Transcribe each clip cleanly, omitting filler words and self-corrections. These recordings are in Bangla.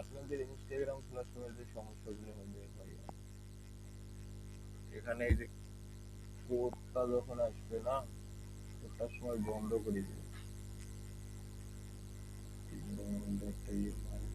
আপনাদের ইনস্টাগ্রাম খোলার সময় যে সমস্যাগুলো হবে ভাই, এখানে এই যে কোডটা যখন আসবে না, কোডটার সময় বন্ধ করে দিবে। বন্ধ একটা ইয়ে মারবে।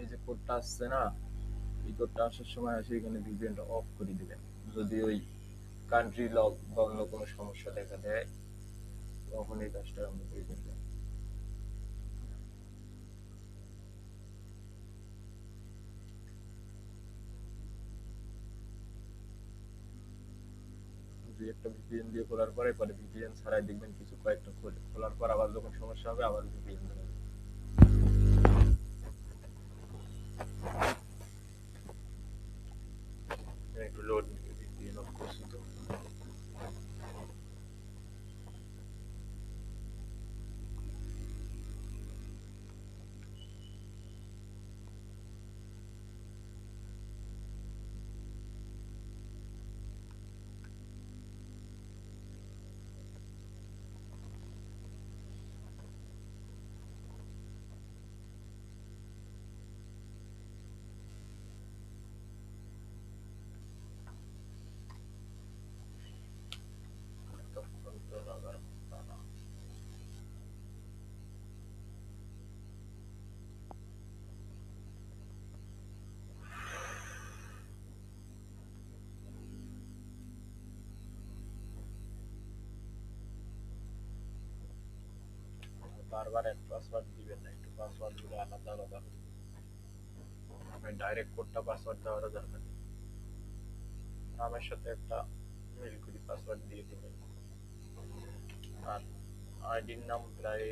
এই যে কোডটা আসছে না, এই কোডটা আসার সময় আসে এখানে ভিপিএনটা অফ করে দিবেন। যদি ওই কান্ট্রি লক বা অন্য কোনো সমস্যা দেখা দেয়, তখন এই কাজটা আপনি করে দেবেন। দুই একটা ভিপিএন দিয়ে খোলার পরে পরে ভিপিএন ছাড়াই দেখবেন কিছু কয়েকটা খোলার পর আবার যখন সমস্যা হবে আবার ভিপিএন ধরাবে। একটু লোড নিবে, ভিপিএন অফ করছি তো। তখন তো লাগার কথা না। বারবার এক পাসওয়ার্ড দিবেন না, একটু পাসওয়ার্ড গুলো আলাদা আলাদা। আপনি ডাইরেক্ট কোডটা পাসওয়ার্ড দেওয়ারও দরকার নেই। নামের সাথে একটা মিল করি পাসওয়ার্ড দিয়ে দিবেন। আর আইডির নাম প্রায়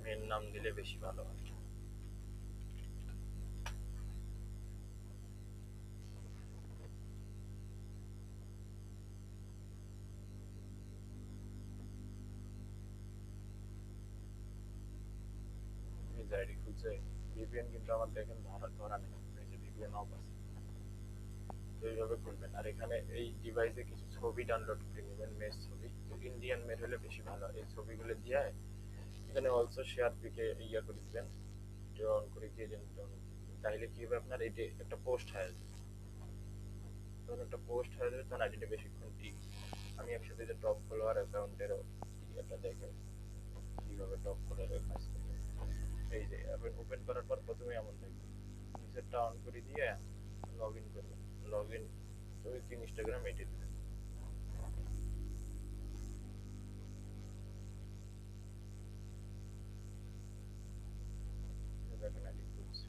মেন নাম দিলে বেশি ভালো হয়। নিজ আইডি খুঁজে ভিপিএন কিন্তু আমার দেখেন ধরা ধরা নেই, এই যে ভিপিএন অফ আছে। তো এইভাবে করবেন। আর এখানে এই ডিভাইসে কিছু ছবি ডাউনলোড করে নেবেন, মেস ছবি। তো ইন্ডিয়ান মেড হলে বেশি ভালো হয়। এই ছবিগুলো দিয়ে এখানে অলসো শেয়ার পিকে ইয়া করে দিবেন, অন করে দিয়ে দেন। তাইলে কি হবে, আপনার এই যে একটা পোস্ট হয়ে যাবে। তখন একটা পোস্ট হয়ে যাবে, তখন আইডিটা বেশিক্ষণ টিকবে। আমি একসাথে যে টপ ফলোয়ার অ্যাকাউন্টেরও এটা দেখে কিভাবে টপ ফলোয়ারের কাজ করে। এই যে এখন ওপেন করার পর প্রথমে এমন দেখবেন, নিচেরটা অন করে দিয়ে লগ ইন করবেন। লগ ইন উইথ ইনস্টাগ্রাম এটি দিবেন। দেখেন আইডি খুলছে।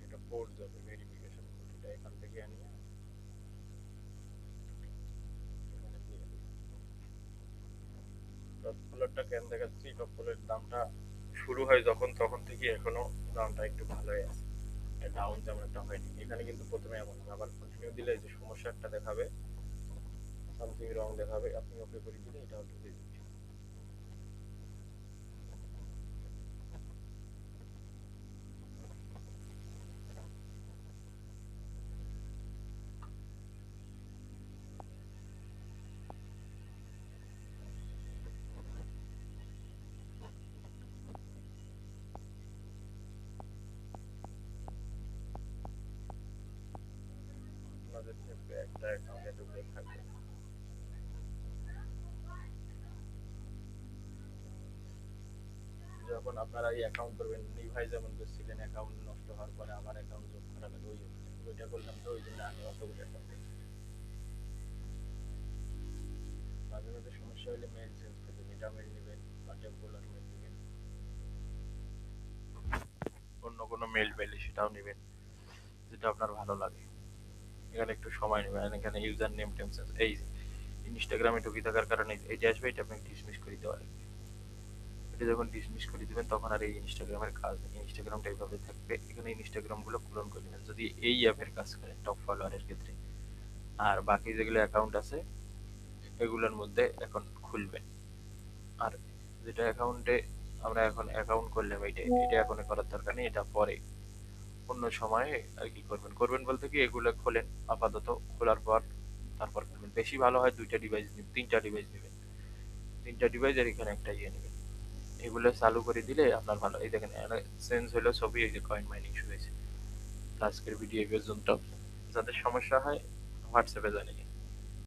এটা কোড যাবে, ভেরিফিকেশন কোড, এটা এখান থেকে আনিয়ে এখানে দিয়ে দিবেন। টপ ফলোয়ারটা কেন দেখাচ্ছি, টপ ফলোয়ারের দামটা শুরু হয় যখন, তখন থেকে এখনো দামটা একটু ভালোই আছে, ডাউন তেমন একটা হয়নি। এখানে কিন্তু প্রথমে এমন হবে, আবার কন্টিনিউ দিলে যে সমস্যা একটা দেখাবে, সামথিং রং দেখাবে, আপনি ওকে করে দিলে এটা ঢুকে যাবে। আপনাদের ক্ষেত্রে একটা অ্যাকাউন্টে ঢুকে থাকবে। যখন আপনারা এই অ্যাকাউন্ট করবেন, নিভাই যেমন করছিলেন অ্যাকাউন্ট নষ্ট হওয়ার পরে আবার অ্যাকাউন্ট যোগ করা লাগে, ওইটা করলাম, তো ওই জন্য আমি অতগুলো অ্যাকাউন্ট। মাঝে মাঝে সমস্যা হলে মেইল চেঞ্জ করবেন, এটা মেইল নেবেন বা টেম্পোরারি মেইল নেবেন, অন্য কোনো মেইল পেলে সেটাও নেবেন, যেটা আপনার ভালো লাগে। এখানে একটু সময় নেবেন, এখানে ইউজার নেম টেম চেঞ্জ, এই ইনস্টাগ্রামে ঢুকে থাকার কারণে এটা আসবে, এটা আপনি ডিসমিস করে দিতে পারেন। এটা যখন ডিসমিস করে দিবেন তখন আর এই ইনস্টাগ্রামের কাজ নেই, ইনস্টাগ্রামটা এইভাবে থাকবে। এখানে ইনস্টাগ্রাম গুলো পূরণ করে নেবেন যদি এই অ্যাপের কাজ করেন টপ ফলোয়ারের ক্ষেত্রে। আর বাকি যেগুলো অ্যাকাউন্ট আছে এগুলোর মধ্যে এখন খুলবেন। আর যেটা অ্যাকাউন্টে আমরা এখন অ্যাকাউন্ট করলাম, এইটা এটা এখন করার দরকার নেই, এটা পরে অন্য সময়ে আর কি করবেন। করবেন বলতে কি এগুলো খোলেন আপাতত, খোলার পর তারপর করবেন। বেশি ভালো হয় দুইটা ডিভাইস নিবেন, তিনটা ডিভাইস নেবেন, তিনটা ডিভাইস আর এখানে একটা ইয়ে নেবেন। এগুলো চালু করে দিলে আপনার ভালো। এই দেখেন চেঞ্জ হলো ছবি, এই যে কয়েন মাইনিং শুরু হয়েছে। তো আজকের ভিডিও এই পর্যন্ত। যাদের সমস্যা হয় হোয়াটসঅ্যাপে জানিয়ে